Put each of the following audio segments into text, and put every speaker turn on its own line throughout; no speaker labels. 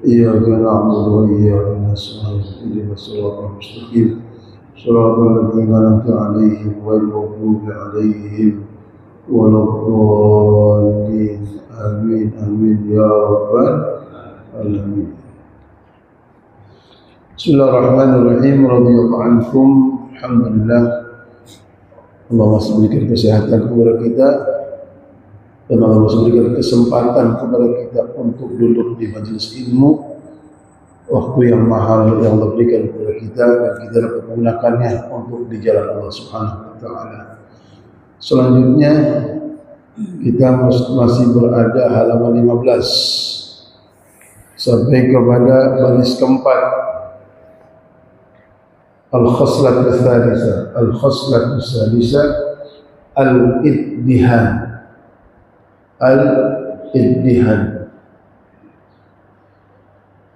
إياك نعبد وإياك نستعين اهدنا الصراط المستقيم صراط الذين أنعمت عليهم غير المغضوب عليهم ولا الضالين آمين آمين يا رب العالمين. Bismillahirrahmanirrahim. Radhiyallahu ankum. Alhamdulillah. Allah masih berikan kesehatan kepada kita dan Allah masih berikan kesempatan kepada kita untuk duduk di majelis ilmu, waktu yang mahal yang Allah berikan kepada kita dan kita dapat menggunakannya untuk di jalan Allah Subhanahu wa taala. Selanjutnya kita masih berada halaman 15 sampai kepada baris keempat. Al-khoslat al-thalitha, al-khoslat al-thalitha, al-iddihan, al-iddihan.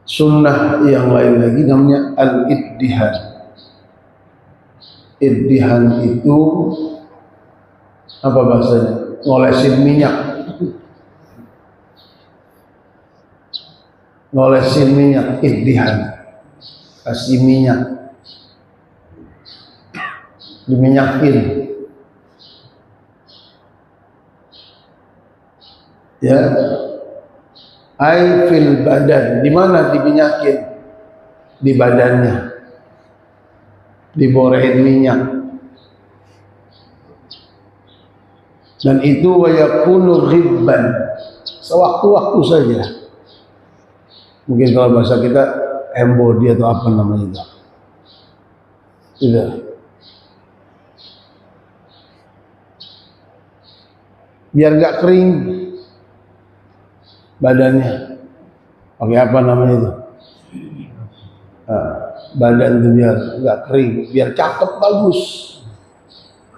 Sunnah yang lain lagi namanya al-iddihan. Iddihan itu apa bahasanya? Ngolesin minyak. Ngolesin minyak, iddihan. Kasih minyak. Diminyakin, ya, ai fil badan. Di mana diminyakin? Di badannya, diborehin minyak. Dan itu wa yakunu ghibban, sewaktu-waktu saja. Mungkin kalau bahasa kita embody atau apa namanya itu. Tidak. Biar gak kering badannya. Pakai apa namanya itu? Badan itu biar gak kering, biar cakep bagus.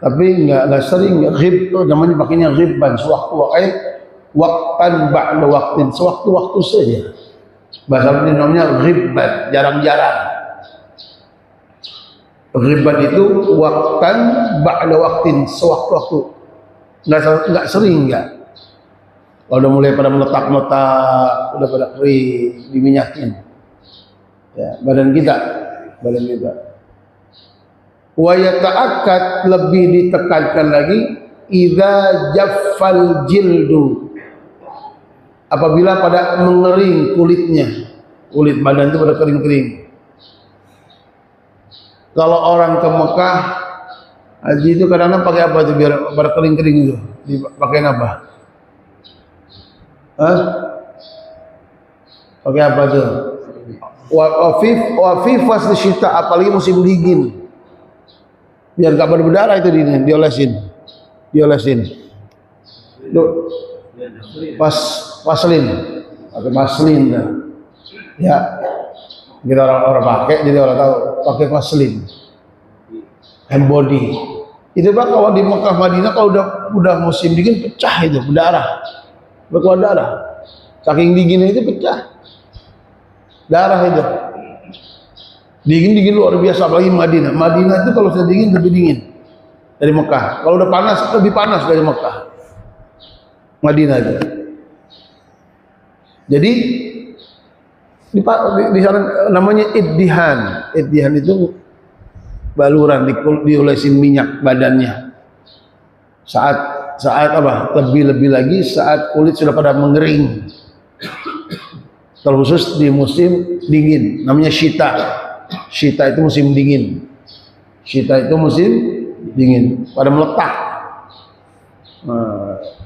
Tapi gak sering, ghib namanya, pakainya ghibban, sewaktu-waktu, waktan ba'da waktin, sewaktu-waktu saja. Bahasa Arabnya namanya ghibban, jarang-jarang. Ghibban itu waktan ba'da waktin, sewaktu-waktu. Nggak sering, nggak. Kalau udah mulai pada meletak-meletak, udah pada kering, diminyakin. Ya, badan kita. Wa yata'akkad, lebih ditekankan lagi, idza jaffal jildu, apabila pada mengering kulitnya. Kulit badan itu pada kering-kering. Kalau orang ke Mekah haji itu kadang-kadang pakai apa itu biar pada kering-kering itu? Dipakein apa? Pakai apa tuh? Wafif fasli syita, apalagi musim dingin. Biar gak berdarah itu diolesin. Vaselin. Pakai vaselin dah. Ya. Kita orang pakai, jadi orang tahu pakai vaselin. Hand body. Itu Pak, kalau di Mekah Madinah kalau udah musim dingin pecah itu, berdarah. Berkeluar darah. Saking dinginnya itu pecah. Darah itu. Dingin luar biasa, apalagi Madinah. Madinah itu kalau sudah dingin lebih dingin dari Mekah. Kalau udah panas lebih panas dari Mekah. Madinah itu. Jadi di sana namanya iddihan. Iddihan itu baluran, diolesin minyak badannya. Saat apa? Lebih lagi saat kulit sudah pada mengering. Terkhusus di musim dingin, namanya syita. Syita itu musim dingin. Pada meletak.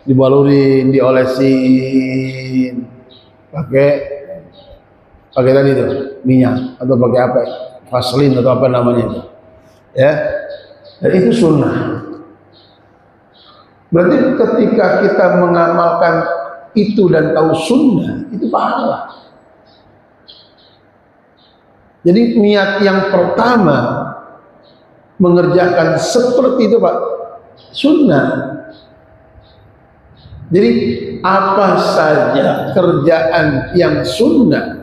Dibalurin, diolesin, pakai tadi itu minyak atau pakai apa? Vaselin atau apa namanya itu. Ya, dan itu sunnah. Berarti ketika kita mengamalkan itu dan tahu sunnah, itu pahala. Jadi niat yang pertama mengerjakan seperti itu Pak, sunnah. Jadi apa saja kerjaan yang sunnah,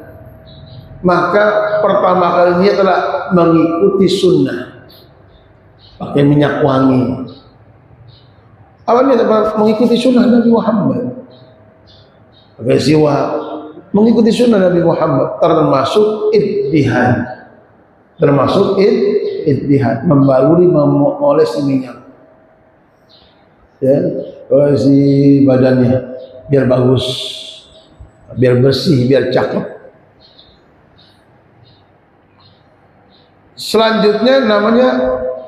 maka pertama kalinya adalah mengikuti sunnah. Pakai minyak wangi. Awalnya mengikuti sunnah Nabi Muhammad. Pakai siwak, mengikuti sunnah Nabi Muhammad, termasuk ittihad, membaluri, memoles minyak, ya, olesi badannya biar bagus, biar bersih, biar cakep. Selanjutnya namanya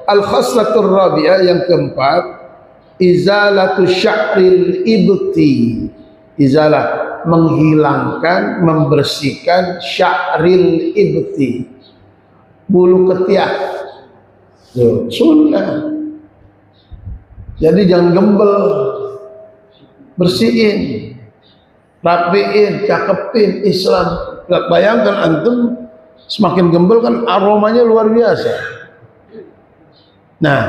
al-khaslatur rabi'ah, yang keempat, izalatu sya'ril ibti. Izalah, menghilangkan, membersihkan sya'ril ibti, bulu ketiak. Sunnah. Jadi jangan gembel, bersihin, rapiin, cakepin. Islam. Bayangkan antum semakin gembel kan aromanya luar biasa. Nah,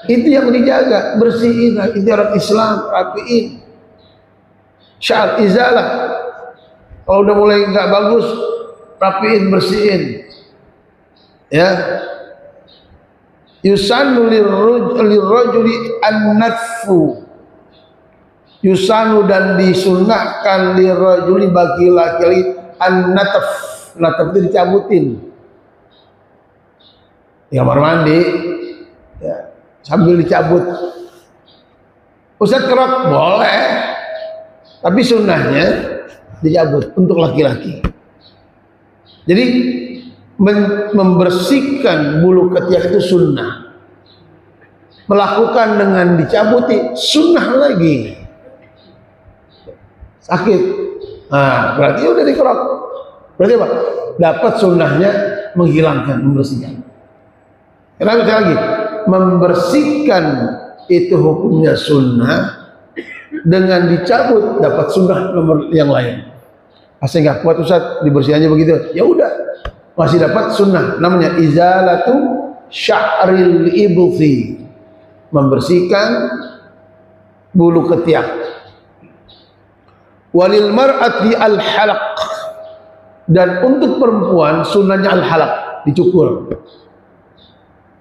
itu yang dijaga, bersihin. Itu orang Islam, rapiin. Syar, izalah. Kalau udah mulai nggak bagus, rapiin, bersihin. Ya. Yusannu lirrajuli an-natfu. Yusanu, dan disunnahkan lirrajuli, bagi laki-laki, an-natf. Natf itu dicabutin. Di kamar mandi, ya, sambil dicabut. Ustaz kerok boleh, tapi sunnahnya dicabut untuk laki-laki. Jadi membersihkan bulu ketiak itu sunnah. Melakukan dengan dicabuti sunnah lagi. Sakit. Nah, berarti udah dikerok. Berarti apa? Dapat sunnahnya menghilangkan, membersihkan. Kenapa sekali lagi? Membersihkan itu hukumnya sunnah, dengan dicabut dapat sunnah nomor yang lain. Asal nggak kuat Ustaz dibersihannya begitu, ya udah masih dapat sunnah, namanya izalatu sya'ril ibti, membersihkan bulu ketiak. Walil mar'ati al-halaq, dan untuk perempuan sunnahnya al-halaq, dicukur.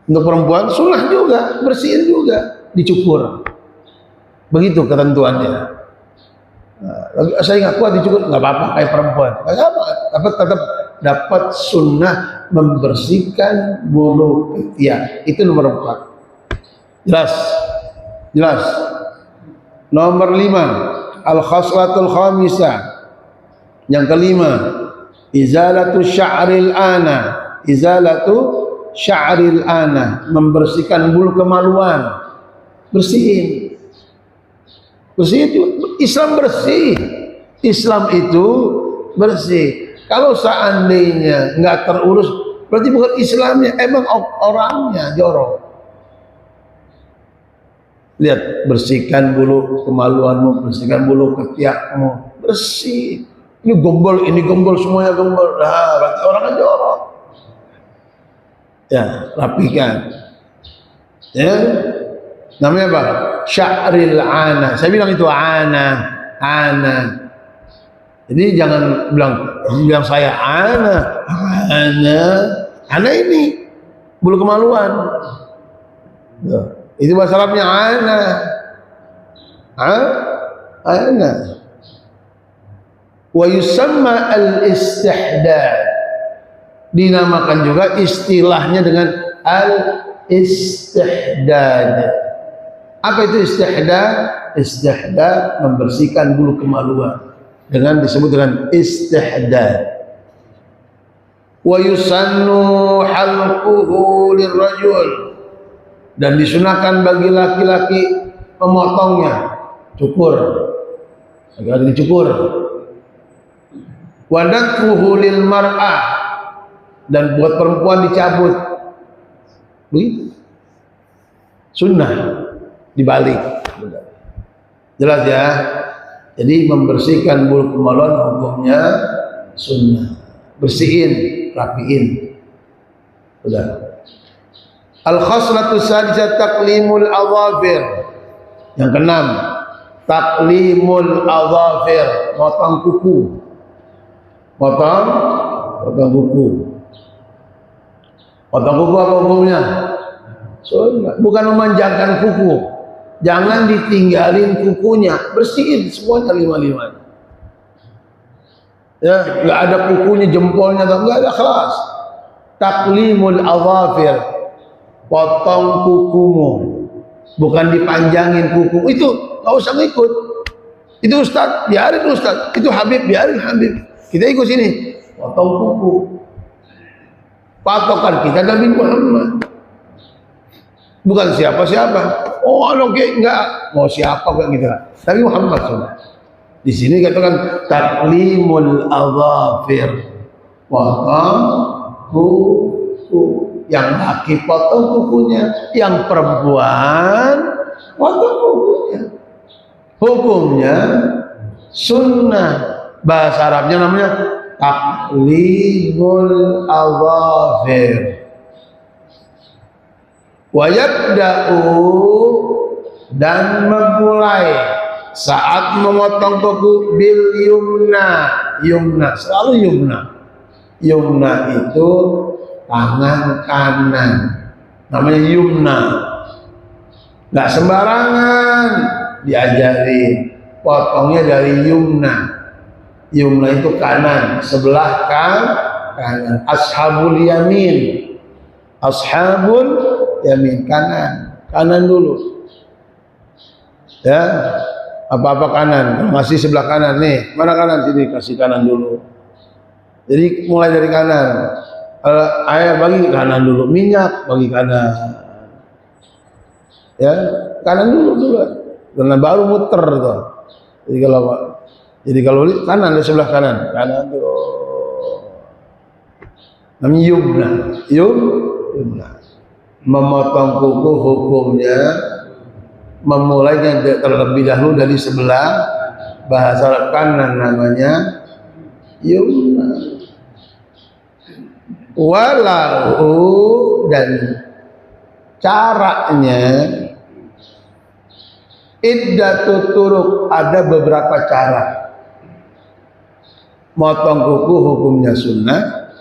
Untuk perempuan sunnah juga, bersihin juga, dicukur. Begitu ketentuannya. Nah, saya nggak kuat dicukur, nggak apa-apa, kayak perempuan. Nggak apa, tetap dapat sunnah membersihkan bulu ketiak. Itu nomor 4. Jelas. Nomor 5, al-khaslatul khamisah. Yang kelima, izalatu sya'ril ana. Sya'ril ana, membersihkan bulu kemaluan. Bersihin itu. Islam bersih. Islam itu bersih. Kalau seandainya nggak terurus, berarti bukan Islamnya, emang orangnya jorok. Lihat, bersihkan bulu kemaluanmu, bersihkan bulu ketiakmu, bersih. Ini gombol, semuanya gombol. Nah, berarti orangnya jorok. Ya, rapikan. Ya, namanya apa? Sya'ril ana. Saya bilang itu ana. Jadi jangan bilang saya ana ini bulu kemaluan. Ya, itu bahasa Arabnya ana. Wa yusamma al-istihdad. Dinamakan juga istilahnya dengan al-istihdad. Apa itu istihdad? Istihdad, membersihkan bulu kemaluan, dengan disebut dengan istihdad. Wa yusannu halquhu lirrajul, dan disunahkan bagi laki-laki memotongnya, cukur. Laki-laki dicukur. Wa natfuhu lil mar'ah, dan buat perempuan dicabut. Begitu. Sunnah dibalik. Jelas ya. Jadi membersihkan bulu kemaluan hukumnya sunnah. Bersihin, rapiin. Sudah. Al-khaslatu sadisah taqlimul adhafir. Yang keenam, taqlimul adhafir, potong kuku. Potong kuku. Potong kuku apa hukumnya? Sunnah. Bukan memanjangkan kuku. Jangan ditinggalin kukunya, bersihin semuanya 5-5. Ya, nggak ada kukunya, jempolnya, nggak ada, kelas. Taklimul azafir, potong kukumu, bukan dipanjangin kuku. Itu nggak usah ngikut. Itu Ustaz, biarin Ustaz. Itu Habib, biarin Habib. Kita ikut sini, potong kuku. Patokan kita Nabi Muhammad, bukan siapa-siapa. Oh, oke, enggak. Mau siapa enggak gitu. Tapi Muhammad sudah. Di sini katakan taklimul azafir, potong kuku. Yang laki potong kukunya, yang perempuan potong kukunya. Hukumnya sunnah, bahasa Arabnya namanya taklimul azafir. Wa yabda'u, dan memulai saat memotong kuku bil yumna, selalu yumna itu tangan kanan, namanya yumna. Nggak sembarangan diajari, potongnya dari yumna itu kanan, sebelah kanan. Ashabul yamin kanan dulu ya. Apa-apa kanan, masih sebelah kanan nih, mana kanan, sini kasih kanan dulu. Jadi mulai dari kanan, air bagi kanan dulu, minyak bagi kanan ya, kanan dulu karena baru muter tuh. Jadi kalau kanan, di sebelah kanan tuh namanya yumna. Memotong kuku hukumnya memulainya terlebih dahulu dari sebelah, bahasa kanan namanya yumna. Walau, dan caranya iddatut turuk, ada beberapa cara. Motong kuku hukumnya sunnah,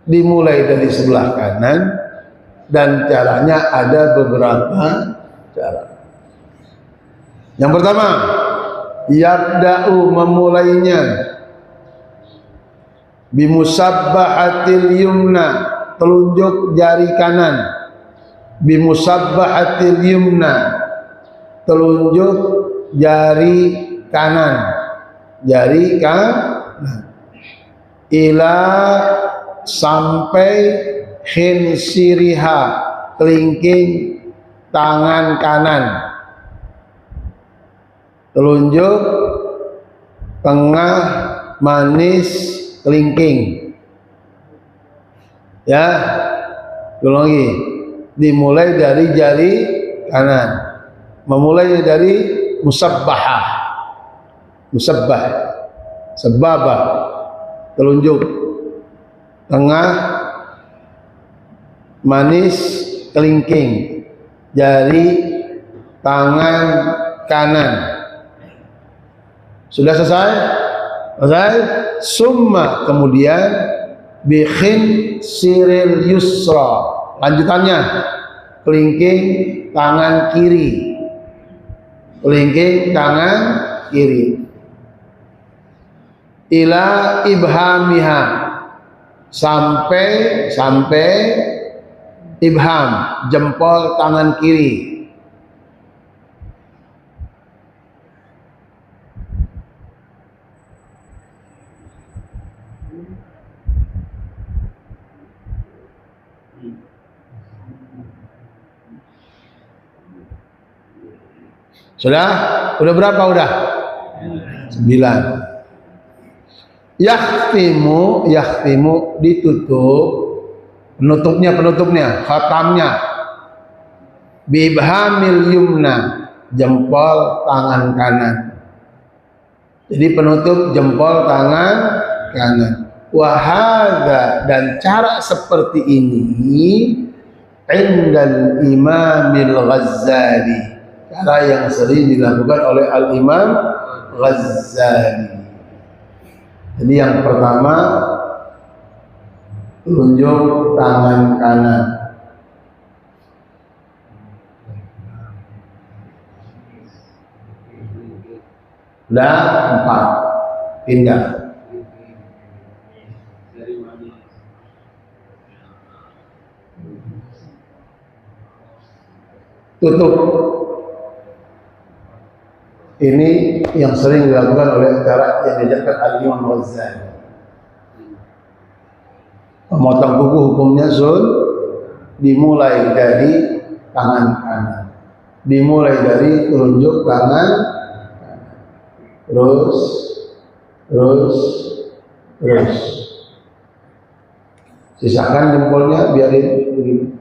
dimulai dari sebelah kanan, dan caranya ada beberapa cara. Yang pertama, yabda'u, memulainya bimusabbahatil yumna, telunjuk jari kanan. Bimusabbahatil yumna, telunjuk jari kanan, ila, sampai khinsiriha, kelingking tangan kanan. Telunjuk tengah manis kelingking ya. Ulang lagi, dimulai dari jari kanan, memulai dari musabbah, sebabah, telunjuk tengah manis kelingking jari tangan kanan. Sudah selesai? Summa, kemudian bikhin siril yusra, lanjutannya kelingking tangan kiri, ila ibhamiha, sampai ibham, jempol tangan kiri. Sudah berapa? Udah 9. Yakhtimu, ditutup, penutupnya, khatamnya bibhamil yumna, jempol tangan kanan. Jadi penutup jempol tangan kanan. Wahada, dan cara seperti ini indal Imamil Ghazali, cara yang sering dilakukan oleh Al-Imam Ghazali. Jadi yang pertama, tunjuk tangan kanan. Udah 4. pindah. Tutup. Ini yang sering dilakukan oleh cara yang diajarkan Al-Imam Ghazali. Memotong kuku hukumnya dimulai dari tangan kanan, dimulai dari telunjuk tangan, terus sisakan jempolnya, biarin begini.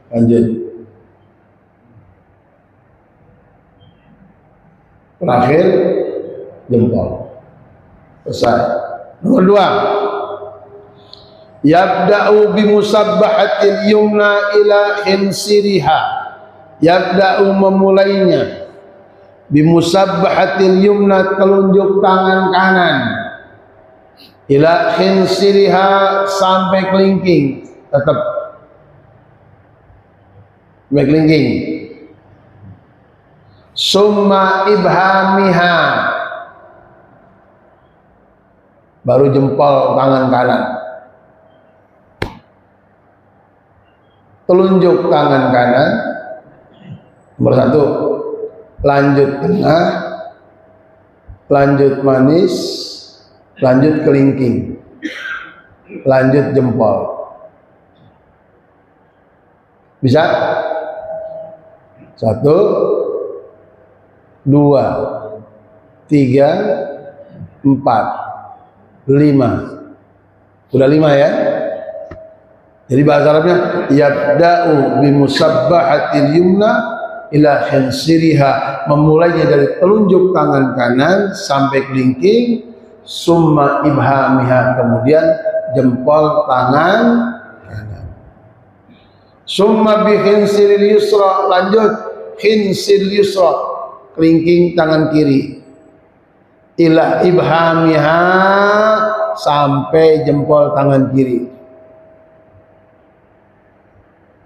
Lanjut. Terakhir jempol. Selesai. Nomor 2. Yabda'u bimusabbahatil yumna ila khinsiriha. Yabda'u memulainya bimusabbahatil yumna, telunjuk tangan kanan, ila khinsiriha, sampai kelingking, tetap sampai kelingking. Summa ibhamiha, baru jempol tangan kanan. Telunjuk tangan kanan nomor 1, lanjut tengah, lanjut manis, lanjut kelingking, lanjut jempol. Bisa? 1, 2, 3, 4, 5. Sudah 5 ya? Jadi bahasa Arabnya yabda'u bimusabbahatil yumna ila khinsiriha, memulainya dari telunjuk tangan kanan sampai kelingking, summa ibhamiha, kemudian jempol tangan kanan. Summa bi khinsiril yusra, lanjut khinsir yusra, kelingking tangan kiri, ila ibhamiha, sampai jempol tangan kiri.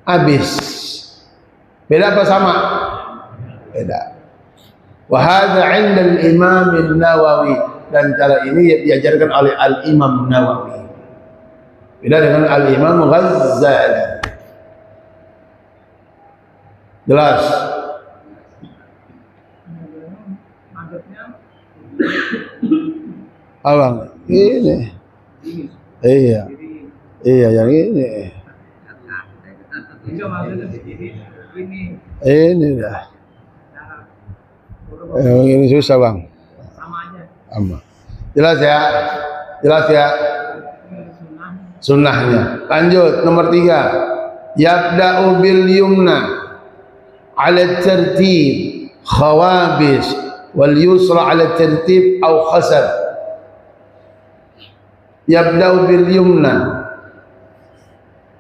Habis. Beda apa sama? Beda. Wa hadza 'inda al-Imam an-Nawawi, dan cara ini diajarkan oleh Al-Imam Nawawi. Beda dengan Al-Imam Ghazali. Jelas? Abang, ini. Iya. Iya, yang ini. Ini dah. Ini susah bang. Sama. Jelas ya? Jelas ya? Sunnahnya. Lanjut nomor 3. Yabda'u bil yumna ala tertib khawabis wal yusra ala tertib au khasar. Yabda'u bil yumna,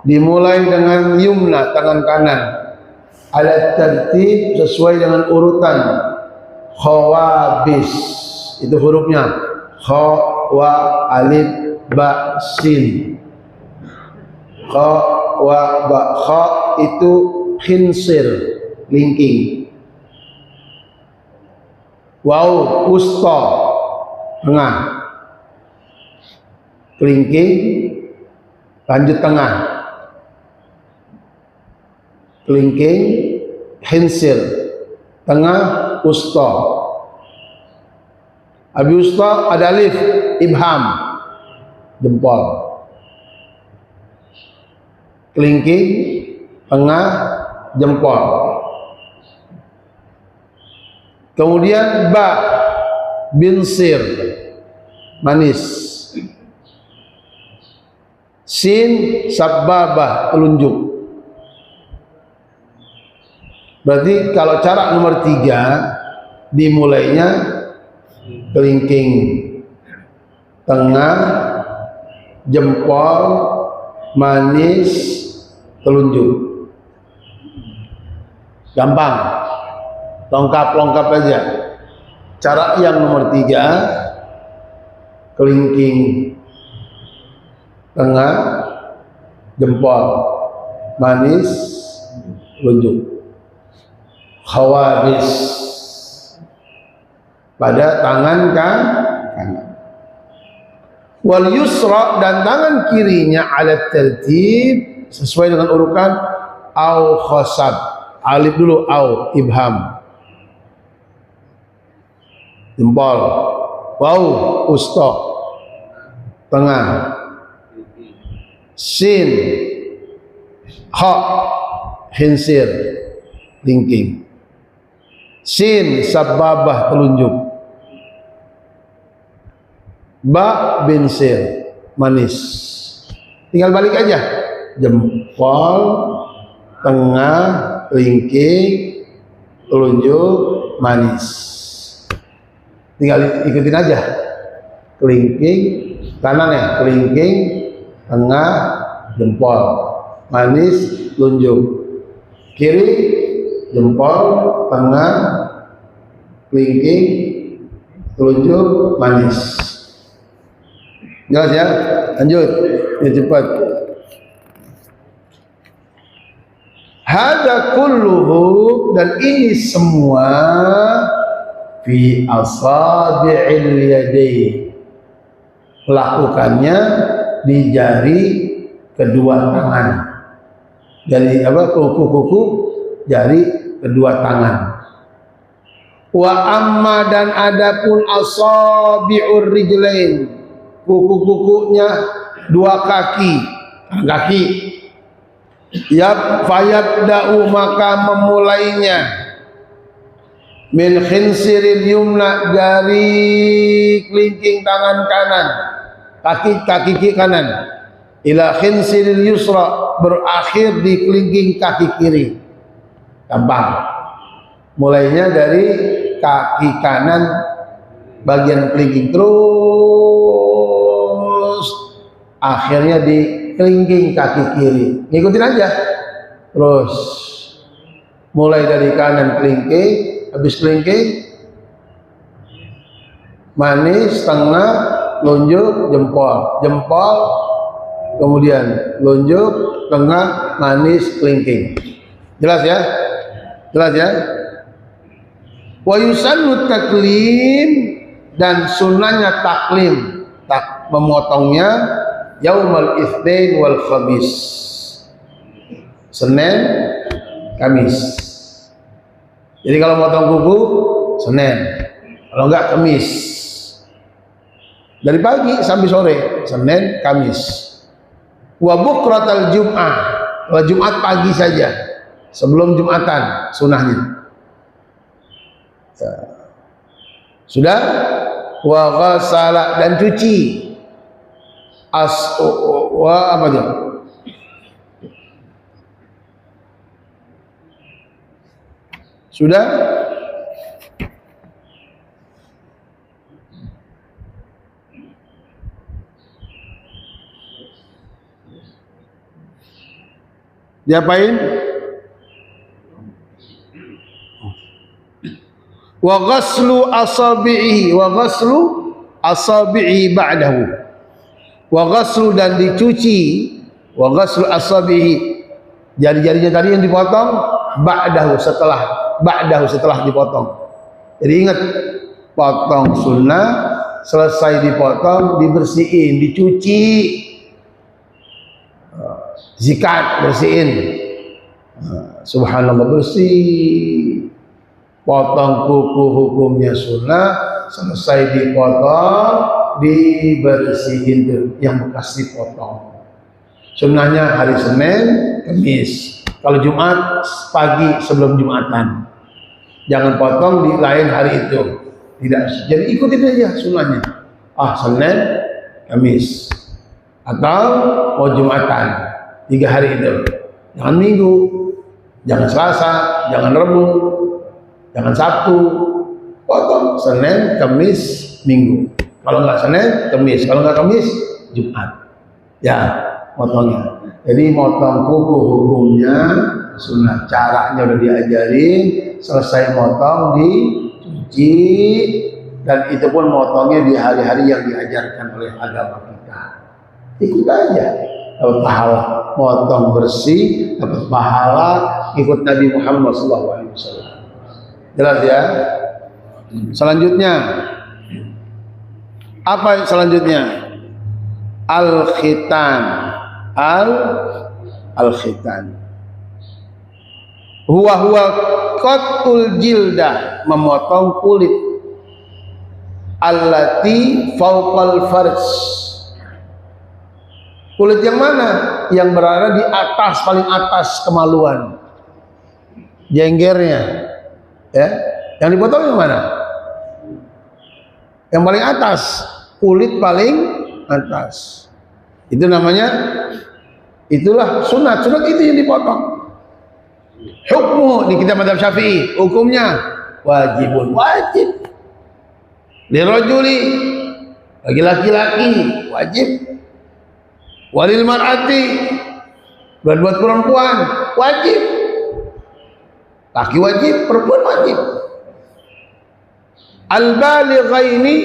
dimulai dengan yumna, tangan kanan, ala tertib, sesuai dengan urutan, khawabis, itu hurufnya kha, wa, alif, ba, sin. Kha, wa, ba, kha itu khinsir, lingking. Waw, usta, tengah, kelingking, lanjut tengah, kelingking, khinsir, tengah, usta. Habis usta ada alif, ibham, jempol. Kelingking, tengah, jempol. Kemudian ba, binsir, manis. Sin, sababah, telunjuk. Berarti kalau cara nomor 3, dimulainya kelingking, tengah, jempol, manis, telunjuk. Gampang, lengkap aja. Cara yang nomor 3, kelingking, tengah, jempol, manis, telunjuk. Khawabis pada tangan kanan. Wal yusra, dan tangan kirinya ala tertib sesuai dengan urutan au khosab. Alif dulu, au ibham, jempol, wau usta tengah, sin ha khinsir lingking, sin sababah telunjuk, ba binsir manis. Tinggal balik aja, jempol, tengah, lingking, telunjuk, manis. Tinggal ikutin aja, kelingking kanan ya, kelingking, tengah, jempol, manis, telunjuk, kiri, jempol, tengah, kelingking, telunjuk, manis. Jelas ya? Lanjut, ya cepat. Hada kulluhu, dan ini semua fi asabi'il yadayn, melakukannya di jari kedua tangan, dari kuku-kuku jari kedua tangan. Wa amma, dan adapun asabi'ur rijlain, kuku-kukunya dua kaki, ya fayabda'u, maka memulainya min khinsiril yumna, dari kelingking tangan kanan, kaki kanan, ila khinsiril yusra, berakhir di kelingking kaki kiri. Gampang, mulainya dari kaki kanan bagian kelingking, terus akhirnya di kelingking kaki kiri. Ngikutin aja terus, mulai dari kanan kelingking, habis kelingking manis, tengah, lonjok, jempol, kemudian lonjok, tengah, manis, kelingking. Jelas ya? Jelas ya? Wa yusannu taklim, dan sunnahnya taklim, memotongnya yaumal itsnain wal khamis, Senin, Kamis. Jadi kalau motong kuku Senin, kalau enggak Kamis. Dari pagi sampai sore, Senin, Kamis. Wa bukratal Jum'ah, kalau Jumat pagi saja, sebelum Jumatan sunahnya. Sudah? Wa ghasala, dan cuci. Apa dia? Sudah? Diapain? Wa ghaslu asabi'i, ba'dahu. Wa ghaslu, dan dicuci, wa ghaslu asabi'i, jari-jarinya tadi yang dipotong, ba'dahu, setelah dipotong. Jadi ingat, potong sunnah, selesai dipotong, dibersihin, dicuci, zikat, bersihin. Subhanallah, bersih. Potong kuku hukumnya sunnah, selesai dipotong, dibersihin tuh yang bekas dipotong. Sunnahnya hari Senin, Kamis. Kalau Jumat pagi sebelum Jumatan. Jangan potong di lain hari itu. Tidak. Jadi ikutin aja sunnahnya. Senin, Kamis. Atau mau Jumatan. 3 hari itu. Jangan Minggu, jangan Selasa, jangan Rabu, jangan Sabtu. Potong Senin, Kamis, Minggu. Kalau nggak Senin, Kamis. Kalau nggak Kamis, Jumat. Ya, potongnya. Jadi motong kuku hukumnya sunnah. Caranya udah diajarin. Selesai motong, dicuci, dan itu pun motongnya di hari-hari yang diajarkan oleh agama kita. Ikut aja, dapat pahala. Motong bersih, dapat pahala. Ikut Nabi Muhammad SAW. Jelas ya? Selanjutnya, apa selanjutnya? al-khitan. Al-khitan. Huwa qatul jildah, memotong kulit. Allati fauqal farj. Kulit yang mana? Yang berada di atas, paling atas kemaluan. Jenggernya. Ya. Yang dipotong yang mana? Yang paling atas, kulit paling atas. Itu namanya, itulah sunat. Sunat itu yang dipotong. Hukmu di kitab mazhab Syafi'i, hukumnya wajibun, wajib. Lirajuli, bagi laki-laki wajib. Walil mar'ati, buat perempuan wajib. Laki wajib, perempuan wajib. Al-balighaini,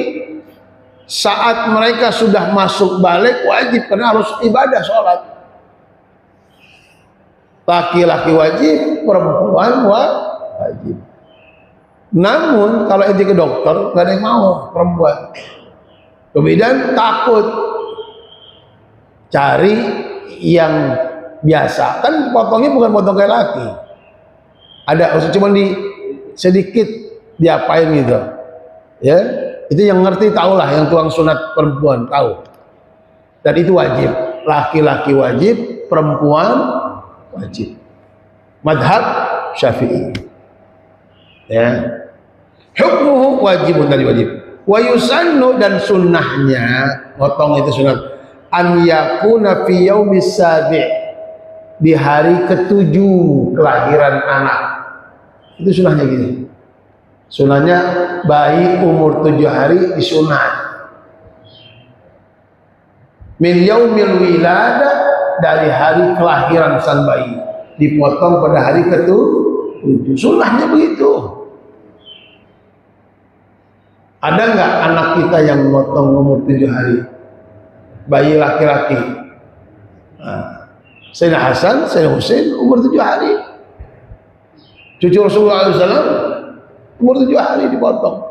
saat mereka sudah masuk balik wajib, karena harus ibadah sholat. Laki-laki wajib, perempuan wajib. Namun kalau ente ke dokter gak ada yang mau perempuan. Kemudian takut, cari yang biasa. Kan potongnya bukan potong kayak laki. Ada cuma di sedikit diapain gitu. Ya, itu yang ngerti tahulah, yang tuang sunat perempuan tahu. Dan itu wajib. Laki-laki wajib, perempuan wajib. Madhab Syafi'i. Ya. Hukmuhu wajibun, tadi wajib. Wa yusannu, dan sunnahnya, potong itu sunat, an yakuna fi yaumis sabi', di hari ke-7 kelahiran anak. Itu sunnahnya gini. Sunnahnya bayi umur 7 hari disunat. Min yaumil wilada, dari hari kelahiran sang bayi, dipotong pada hari ke-7. Sunnahnya begitu. Ada nggak anak kita yang motong umur 7 hari? Bayi laki-laki. Nah, Sayyidina Hasan, Sayyidina Husain umur 7 hari. Cucu Rasulullah SAW umur 7 hari dipotong.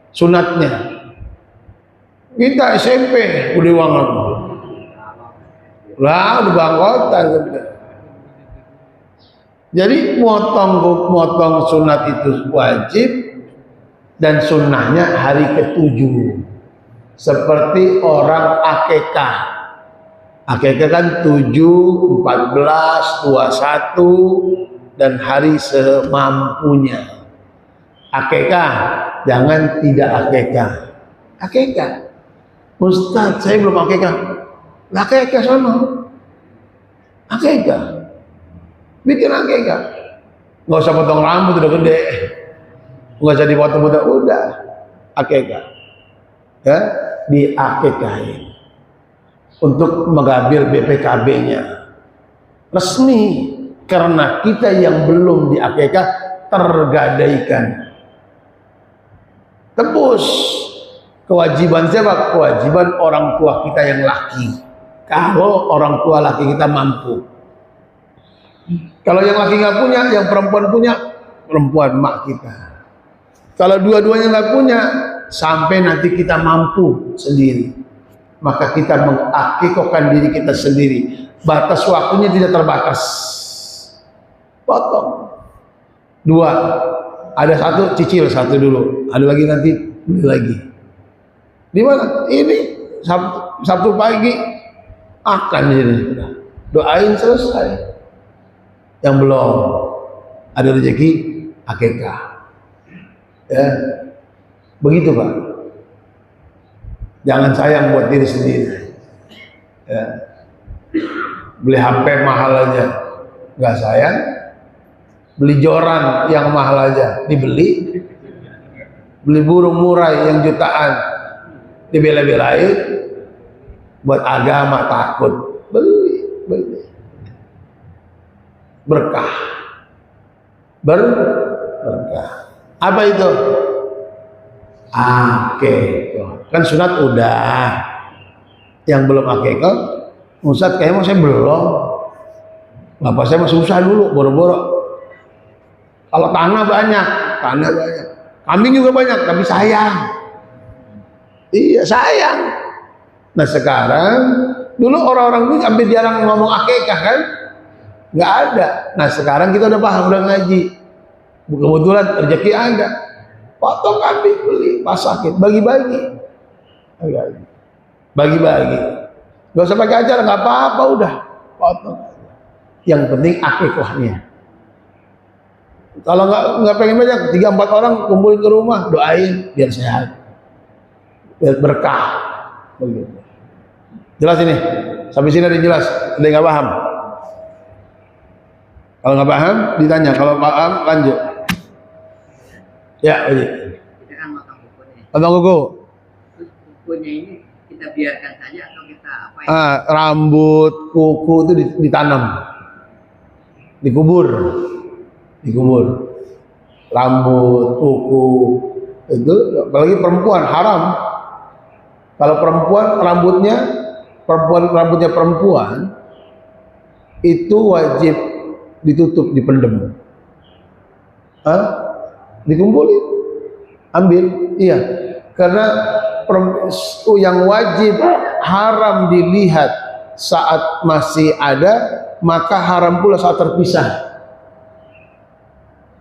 Sunatnya. Kita SMP udah wangan. Lah, udah bangkotan. Jadi motong sunat itu wajib, dan sunnahnya hari ke-7. Seperti orang akekah. Akekah kan 7, 14, 21, dan hari semampunya. Akekah, jangan tidak akekah. Akekah. Ustaz, saya belum akekah. Akekah sana. Akekah. Bikin akekah. Nggak usah potong rambut, udah gede. Nggak usah dipotong-potong, udah akekah. Ya, diakekahin. Untuk mengambil BPKB-nya. Resmi. Karena kita yang belum diakekah tergadaikan. Tebus. Kewajiban siapa? Kewajiban orang tua kita yang laki. Kalau orang tua laki kita mampu. Kalau yang laki nggak punya, yang perempuan punya, perempuan mak kita. Kalau dua-duanya nggak punya, sampai nanti kita mampu sendiri, maka kita mengakikahkan diri kita sendiri. Batas waktunya tidak terbatas. Potong. 2. Ada 1 cicil, 1 dulu. Ada lagi nanti beli lagi. Di mana? Ini Sabtu pagi akan ini. Doain selesai. Yang belum ada rezeki akikah. Ya. Begitu Pak. Jangan sayang buat diri sendiri. Ya. Beli HP mahal aja nggak sayang. Beli joran yang mahal aja dibeli. Beli burung murai yang jutaan dibela-belain. Buat agama takut. Beli. Berkah. Berkah. Apa itu? Akekah. Kan sunat udah. Yang belum akekah, Ustaz kayaknya saya belum. Bapak saya masih susah dulu, boro-boro. Kalau tanah banyak. Kambing juga banyak, tapi sayang. Iya sayang. Nah sekarang, dulu orang-orang itu hampir jarang ngomong akikah kan, nggak ada. Nah sekarang kita udah paham, udah ngaji. Kebetulan rezeki ada, potong kambing beli pas sakit, bagi-bagi, bagi-bagi. Gak usah pakai acara, nggak apa-apa, udah potong. Yang penting akikahnya. Kalau nggak pengen banyak, 3-4 orang kumpulin ke rumah, doain biar sehat, biar berkah. Begitu. Jelas ini? Sampai sini ada jelas? Ada yang nggak paham? Kalau nggak paham, ditanya. Kalau paham, lanjut. Ya, Oji.
Kita kan potong kukunya.
Potong kuku.
Terus kukunya ini kita biarkan saja atau kita apa ya?
Rambut, kuku itu ditanam, dikubur. Rambut, kuku itu, apalagi perempuan haram. Kalau rambutnya perempuan itu wajib ditutup, dipendem. Dikumpulin, ambil, iya. Karena yang wajib haram dilihat saat masih ada, maka haram pula saat terpisah.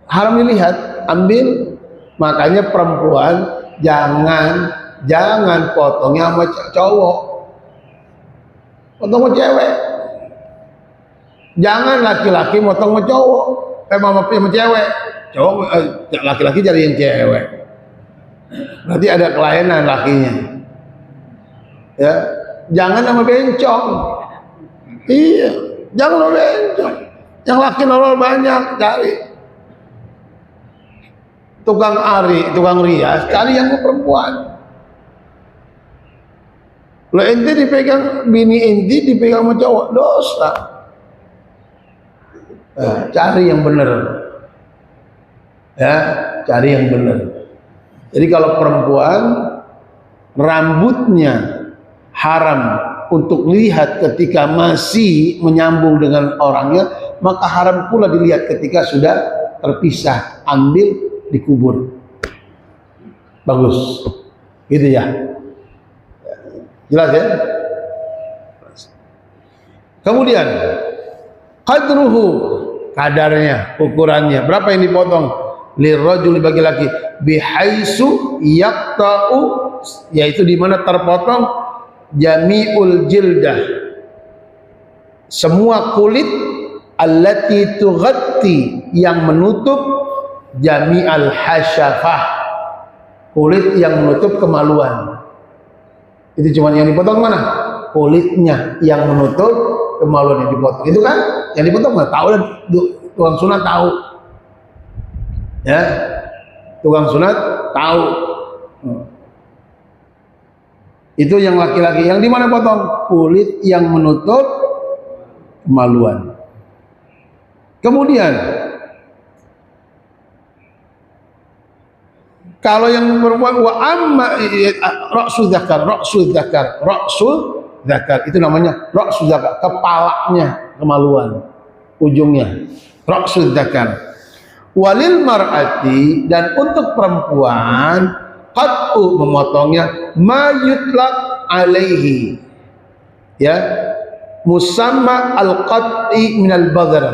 Haram dilihat, ambil. Makanya perempuan jangan potongnya sama cowok, potong sama cewek. Jangan laki-laki potong sama cowok, sama cewek. Cowok, laki-laki cari yang cewek. Berarti ada kelainan lakinya. Ya, jangan sama bencong. Iya, jangan sama bencong. Yang laki normal banyak, cari. Tukang tukang rias, cari yang perempuan. Lo ente dipegang, bini ente dipegang sama cowok, dosa. Cari yang benar. Ya, cari yang benar. Jadi kalau perempuan rambutnya haram untuk lihat ketika masih menyambung dengan orangnya, maka haram pula dilihat ketika sudah terpisah. Ambil, dikubur. Bagus. Gitu ya. Jelas ya? Kemudian qadruhu, kadarnya, ukurannya. Berapa yang dipotong? Lirrajuli, bagi laki, bihaisu yaqta'u, yaitu di mana terpotong jami'ul jildah, semua kulit, allati tughatti, yang menutup, jami'al hasyafah, kulit yang menutup kemaluan. Itu cuma yang dipotong mana? Kulitnya yang menutup kemaluan yang dipotong. Itu kan yang dipotong nggak tahu, dan tukang sunat tahu. Ya, tukang sunat tahu. Itu yang laki-laki. Yang di mana potong? Kulit yang menutup kemaluan. Kemudian kalau yang perempuan, wa amma ra'sul dzakar itu namanya ra'sul dzakar, kepalanya kemaluan, ujungnya ra'sul dzakar. Walil mar'ati, dan untuk perempuan, qat'u, memotongnya, ma yutlaq alaihi, ya, musamma al-qat'i minal badr,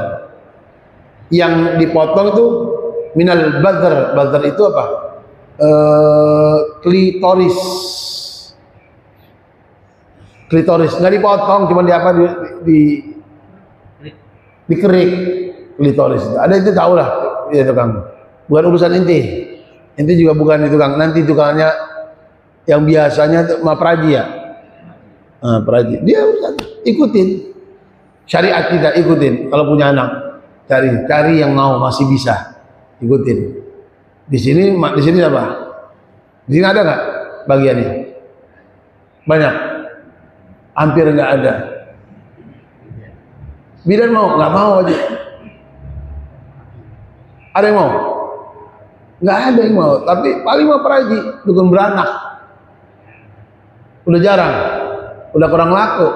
yang dipotong itu minal badr. Badr itu apa? Klitoris. Nggak dipotong, cuma dikerik klitoris. Ada itu, tahu lah ya tukang. Bukan urusan inti juga bukan itu tukang. Nanti tukangnya yang biasanya praji ya, praji, dia ikutin syariat kita, ikutin. Kalau punya anak, cari yang mau, masih bisa ikutin. Di sini apa? Di sini ada nggak bagiannya? Banyak, hampir nggak ada. Bidan mau? Nggak mau aja. Ada yang mau? Nggak ada yang mau. Tapi paling mau praji, dukun beranak. Udah jarang, udah kurang laku.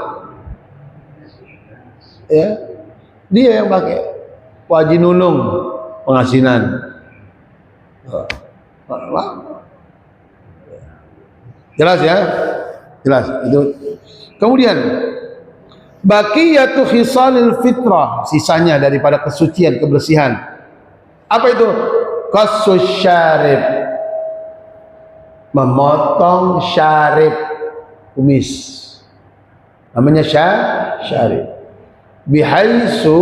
Ya, dia yang pakai. Wajib nunung, pengasinan. Jelas ya? Jelas itu. Kemudian baqiyatu khisalil fitrah, sisanya daripada kesucian, kebersihan. Apa itu? Qassus syarib, memotong syarib, kumis. Namanya syarib. Bihaitsu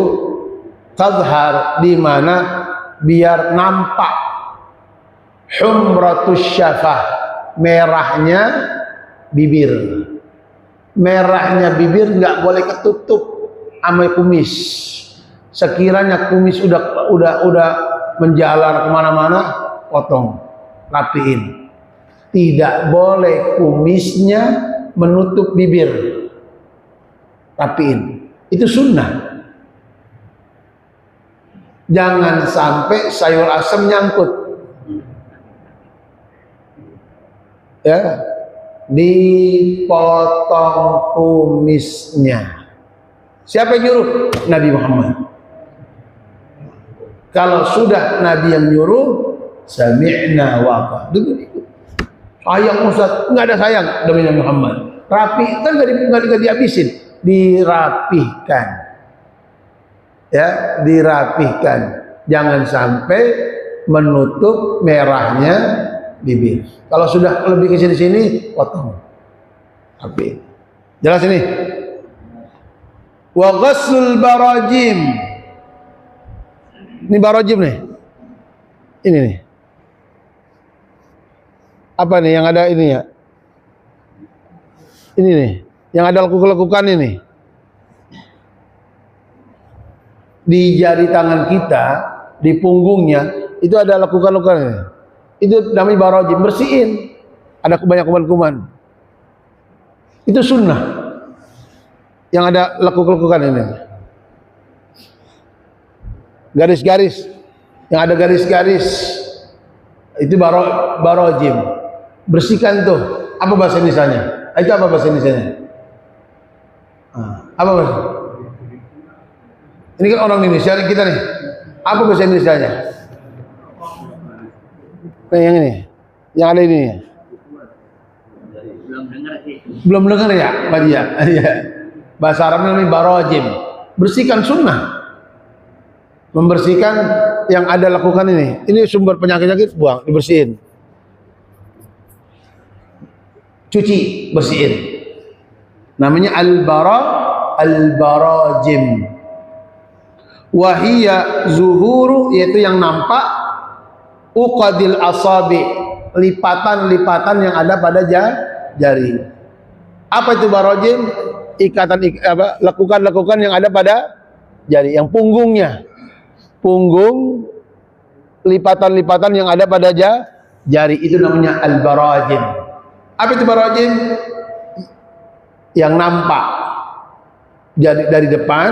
tadhhar, di mana biar nampak humratus syafah, merahnya bibir. Merahnya bibir nggak boleh ketutup sama kumis. Sekiranya kumis udah menjalar kemana-mana, potong, rapiin. Tidak boleh kumisnya menutup bibir, rapiin. Itu sunnah. Jangan sampai sayur asem nyangkut, ya, dipotong kumisnya. Siapa yang nyuruh? Nabi Muhammad. Kalau sudah Nabi yang nyuruh, sami'na wa ata'na. Sayang Ustaz, nggak ada sayang demi Nabi Muhammad. Rapi kan nggak dihabisin, dirapihkan, ya, dirapihkan. Jangan sampai menutup merahnya bibir. Kalau sudah lebih ke sini potong. Rapi. Jelas ini. Wa ghassul barajim. Ini barajim nih. Ini nih. Apa nih yang ada ini ya? Ini nih, yang ada lekuk-lekukan ini. Di jari tangan kita, di punggungnya, itu ada lekukan-lekukan ini. Itu namanya barajim, bersihin. Ada banyak kuman-kuman. Itu sunnah. Yang ada lekuk-lekukan ini. Garis-garis. Yang ada garis-garis. Itu barajim. Bersihkan tuh. Apa bahasa Indonesianya? Itu apa bahasa Indonesianya? Apa bahasa? Ini kan orang Indonesia kita nih. Apa bahasa Indonesianya? Nah, yang ini, yang ada ini.
Belum dengar sih.
Belum dengar ya, Pak Dia? Iya. Bahasa Arabnya namanya barajim. Bersihkan sunnah. Membersihkan yang ada lakukan ini. Ini sumber penyakit-penyakit, buang, dibersihin. Cuci, bersihin. Namanya al-barajim. Wahiyya zuhuru, yaitu yang nampak, uqadil asabi, lipatan-lipatan yang ada pada jari. Apa itu barajim? Lekukan-lekukan yang ada pada jari, yang punggungnya. Punggung, lipatan-lipatan yang ada pada jari, itu namanya al-barajim. Apa itu barajim? Yang nampak. Jadi dari depan,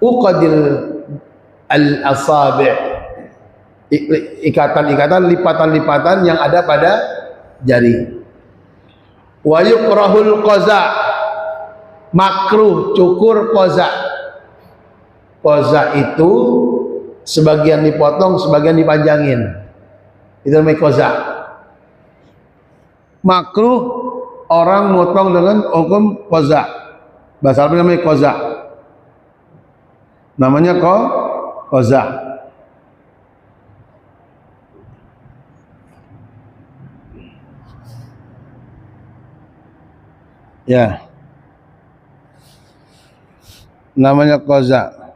uqadil al-asabi', ikatan-ikatan, lipatan-lipatan yang ada pada jari. Wa yukrahul qaza', makruh cukur qaza'. Qaza' itu sebagian dipotong, sebagian dipanjangin. Itu namanya qaza'. Makruh orang motong dengan hukum qaza'. Bahasa Arabnya namanya qaza'. Namanya qaza'. Ya. Namanya qaza'.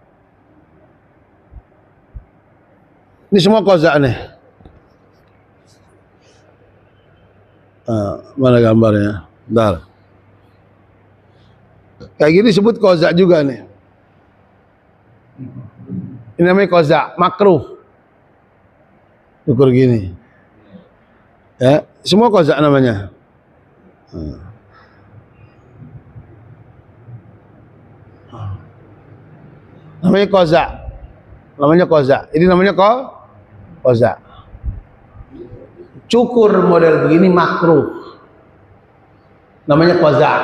Ini semua qaza' nih. Mana gambarnya? Bentar. Kayak gini disebut qaza' juga nih. Ini namanya qaza', makruh. Ukur gini. Ya, semua qaza' namanya. Namanya qaza'. Namanya qaza'. Ini namanya qaza'. Cukur model begini makruh. Namanya qaza'.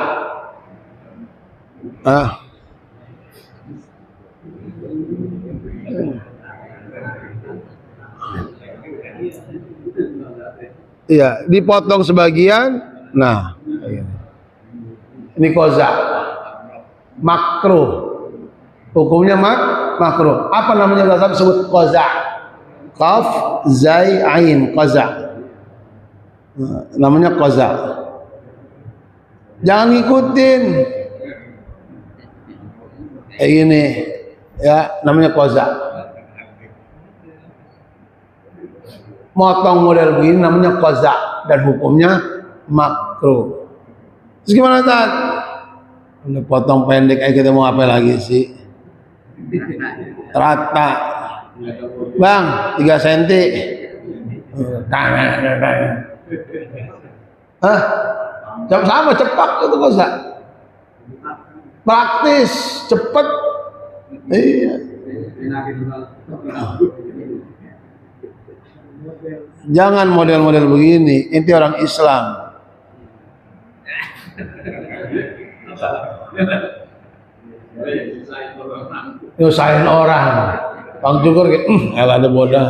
Iya, dipotong sebagian. Nah, Ini qaza. Makruh. Hukumnya makruh. Apa namanya bahasa disebut qaza? Qaf zai ain qaza. Namanya qaza. Jangan ngikutin. Ini ya namanya qaza. Motong model begini namanya qaza dan hukumnya makruh. Terus gimana Tan? Udah potong pendek aja kita mau apa lagi sih? Rata. Bang, 3 cm. Hah? Sama cepat itu qaza. Praktis, cepat. Iya. Jangan model-model begini. Inti orang Islam. Nyusahin orang. Bang Cukur kayak, elah ada bodoh.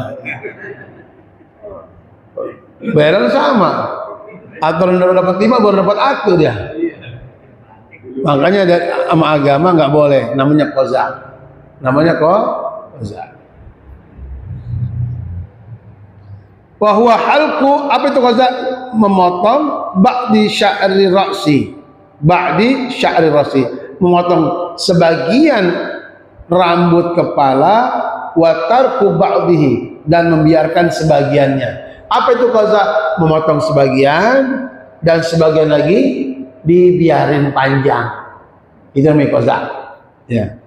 Bayaran sama. Aturan udah dapat 5 baru dapat aku dia. Makanya sama agama nggak boleh. Namanya qaza. Namanya qaza. Wahwa halku, apa itu qaza? Memotong ba'di sya'ri ra'si. Ba'di sya'ri ra'si. Memotong sebagian rambut kepala wa tarku ba'dihi, dan membiarkan sebagiannya. Apa itu qaza? Memotong sebagian dan sebagian lagi dibiarin panjang. Itu namanya qaza. Ya.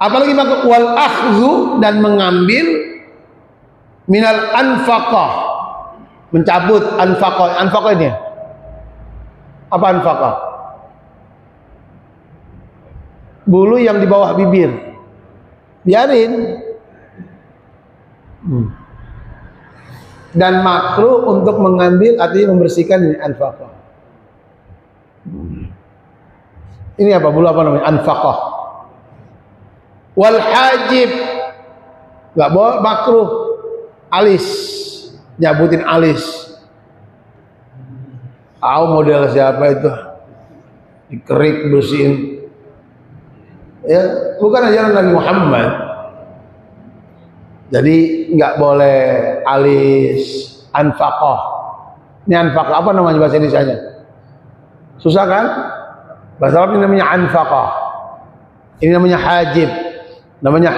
Apalagi maka wal akhdhu, dan mengambil minal anfaqah, mencabut anfaqah. Anfaqah ini apa? Anfaqah bulu yang di bawah bibir, biarin. Dan makruh untuk mengambil, artinya membersihkan anfaqah. Ini apa? Bulu apa namanya? Anfaqah. Wal hajib, nggak boleh, makruh. Alis, nyabutin alis. Model siapa itu? Dikerik, bersihin. Ya, bukan ajaran Nabi Muhammad. Jadi nggak boleh alis. Anfaqah. Ini anfaqah apa namanya bahasa Indonesianya? Susah kan? Bahasa Arab ini namanya anfaqah. Ini namanya hajib. Namanya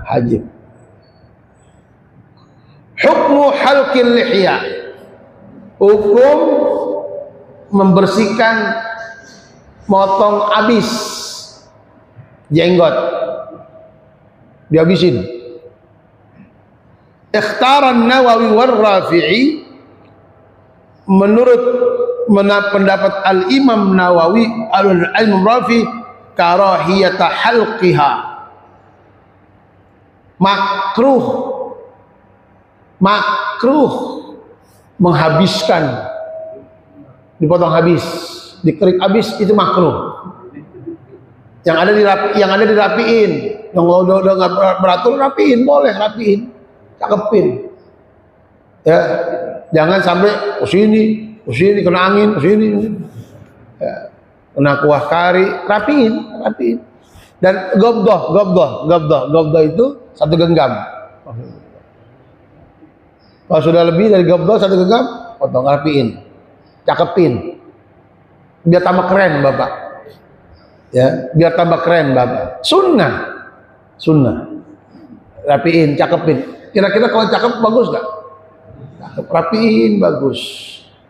hajib. Hukmu halqil lihya. Hukum membersihkan, motong habis jenggot, dihabisin. Ikhtaran Nawawi war Rafi'i, menurut pendapat Al-Imam Nawawi Al-Imam Rafi, karahiyata halqiha, makruh menghabiskan, dipotong habis, dikerik habis, itu makruh. Yang ada dirapiin, yang udah nggak beratur rapiin, boleh rapiin, cakepin. Ya, jangan sampai sini kena angin, sini, ya, kena kuah kari, rapiin. Dan gobdoh itu 1 genggam. Kalau sudah lebih dari gobdoh 1 genggam, potong, rapiin, cakepin, biar tambah keren Bapak. Ya, biar tambah keren Bapak. Sunnah, rapiin, cakepin. Kira-kira kalau cakep bagus nggak? Rapiin, bagus.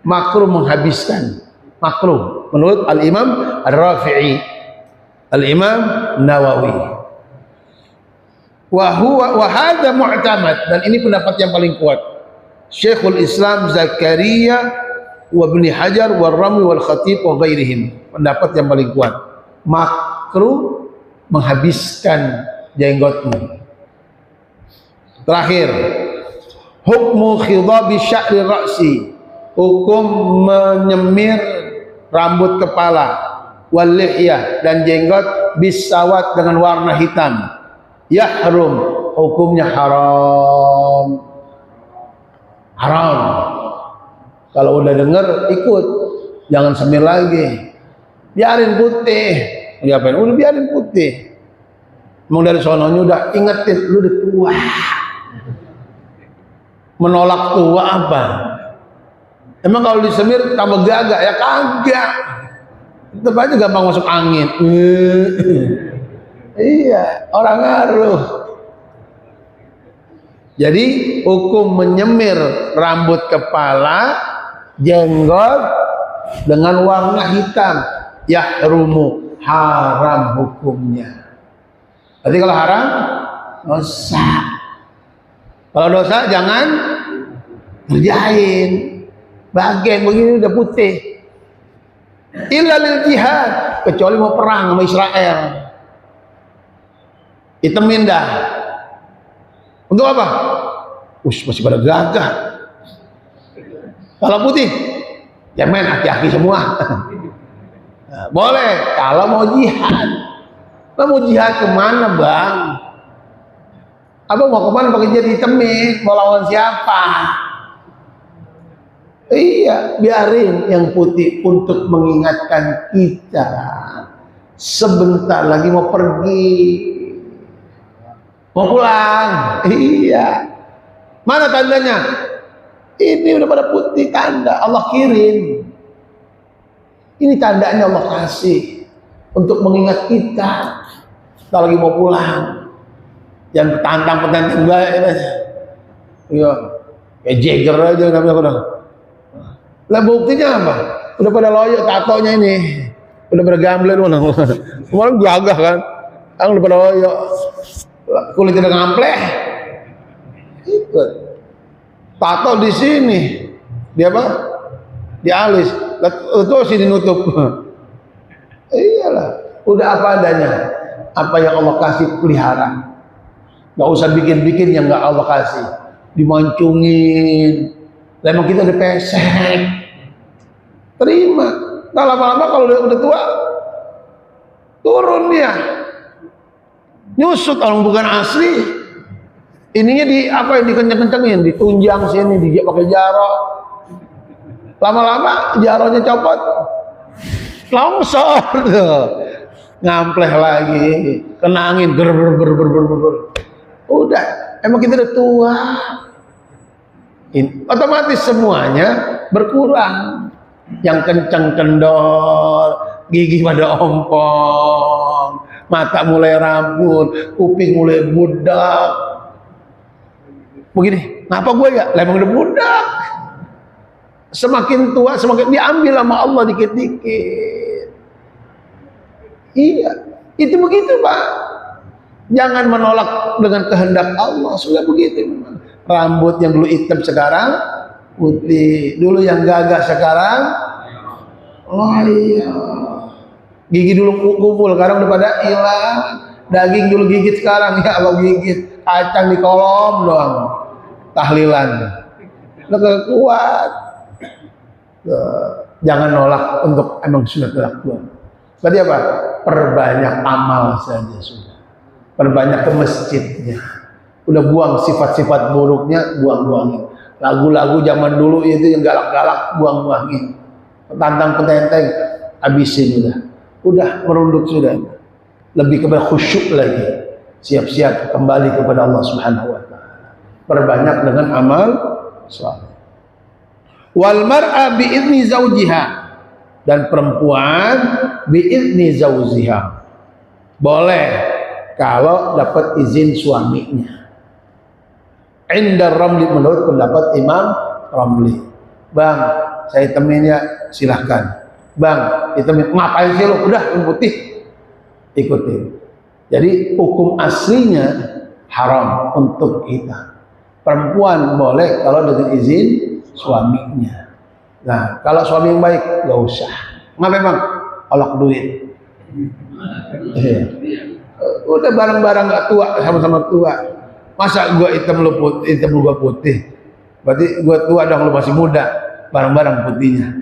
Makruh menghabiskan, makruh menurut Al-Imam Ar-Rafi'i, Al-Imam Nawawi. Wa hadza mu'tamad, dan ini pendapat yang paling kuat. Syekhul Islam Zakaria wa Ibnu Hajar wa Ramli wal Khatib wa ghairihim, pendapat yang paling kuat. Makruh menghabiskan jenggotmu. Terakhir, hukmu khidabi sya'ri ra'si, hukum menyemir rambut kepala, wal lihyah, dan jenggot, bisawat, dengan warna hitam. Yahrum, hukumnya haram. Kalau udah dengar ikut, jangan semir lagi, biarin putih. Diapain? Udah biarin putih. Emang dari sononya udah ingetin, lu udah tua. Menolak tua apa? Emang kalau disemir tambah gagak? Ya kagak. Tetap aja gampang masuk angin. Iya, orang ngaruh. Jadi hukum menyemir rambut kepala, jenggot dengan warna hitam, yahrumu, haram hukumnya. Berarti kalau haram, dosa. Kalau dosa jangan kerjain. Bagian begini udah putih. Illa lil jihad, kecuali mau perang sama Israel. Hitemin dah. Untuk apa? Masih pada gagah. Kalau putih, ya men, hati-hati semua. Nah, boleh kalau mau jihad. Lo mau jihad kemana, Bang? Abang mau kemana pakai jadi hitemin? Mau lawan siapa? Iya, biarin yang putih untuk mengingatkan kita sebentar lagi mau pergi, mau pulang. Iya, mana tandanya? Ini udah pada putih, tanda Allah kirim. Ini tandanya Allah kasih untuk mengingat kita kalau lagi mau pulang. Jangan petantang-petantang baik. Iya, kayak Jagger aja namanya. Lah buktinya apa? Udah pada loyo tatonya ini. Udah pada gambler mana. Kemarin gagah kan. Sekarang udah pada loyo. Kulitnya udah ngampleh. Ikut. Tato di sini. Di apa? Di alis. Itu sini nutup. Iyalah. Udah apa adanya. Apa yang Allah kasih pelihara. Gak usah bikin-bikin yang gak Allah kasih. Dimancungin. Memang kita udah pesek. Terima. Nah lama-lama kalau udah tua, turun dia. Nyusut orang bukan asli. Ininya di apa yang dikenceng-kencengin, ditunjang sini, dia pakai jarok. Lama-lama jaroknya copot. Longsor tuh. Ngampleh lagi, kena angin ber. Udah, emang kita udah tua. Otomatis semuanya berkurang. Yang kencang kendor, gigi pada ompong, mata mulai rambut, kuping mulai budak. Begini, ngapa gue ya? Emang udah budak. Semakin tua semakin diambil sama Allah dikit-dikit. Iya, itu begitu Pak. Jangan menolak dengan kehendak Allah. Sudah begitu. Rambut yang dulu hitam sekarang putih, dulu yang gagah sekarang, oh iya, gigi dulu kumpul, sekarang udah pada hilang. Daging dulu gigit, sekarang ya Allah gigit kacang di kolom doang, tahlilan, udah kuat. Jangan nolak untuk emang sudah kelakuan. Berarti apa? Perbanyak amal saja sudah, perbanyak ke masjidnya, udah buang sifat-sifat buruknya, buang-buangin. Lagu-lagu zaman dulu itu yang galak-galak, buang-buangin. Petantang-petenteng, habisin udah merunduk sudah. Lebih kepada khusyuk lagi. Siap-siap kembali kepada Allah Subhanahu wa taala. Perbanyak dengan amal saleh. Wal mar'a bi idzni zaujiha, dan perempuan bi idzni zaujiha. Boleh kalau dapat izin suaminya. Inda Ramli, menurut pendapat Imam Ramli. Bang, saya temenin ya, silahkan. Bang, ditemenin. Ngapain sih lo? Udah, yang putih. Ikutin. Jadi hukum aslinya haram untuk kita. Perempuan boleh kalau dengan izin suaminya. Nah, kalau suami yang baik, gak usah. Nggak memang, olok duit. Udah barang-barang gak tua, sama-sama tua. Masa gua hitam lu putih, hitam lu gua putih? Berarti gua tua dong, lu masih muda. Barang-barang putihnya.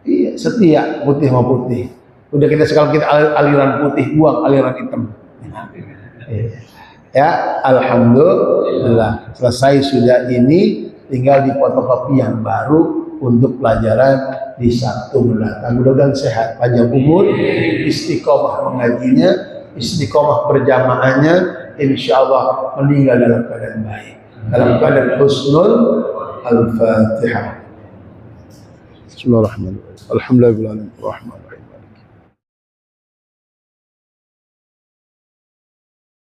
Iya, setia putih sama putih. Udah kita sekali kita aliran putih, buang aliran hitam. Ya, alhamdulillah selesai sudah ini, tinggal di fotokopi yang baru untuk pelajaran di Sabtu mendatang. Mudah-mudahan sehat, panjang umur, istiqomah mengajinya, istiqomah berjamaahnya, insya Allah meninggal dalam keadaan baik, dalam keadaan husnul. Al-Fatihah. Bismillahirrahmanirrahim. Alhamdulillahirabbil alamin. Arrahmanirrahim.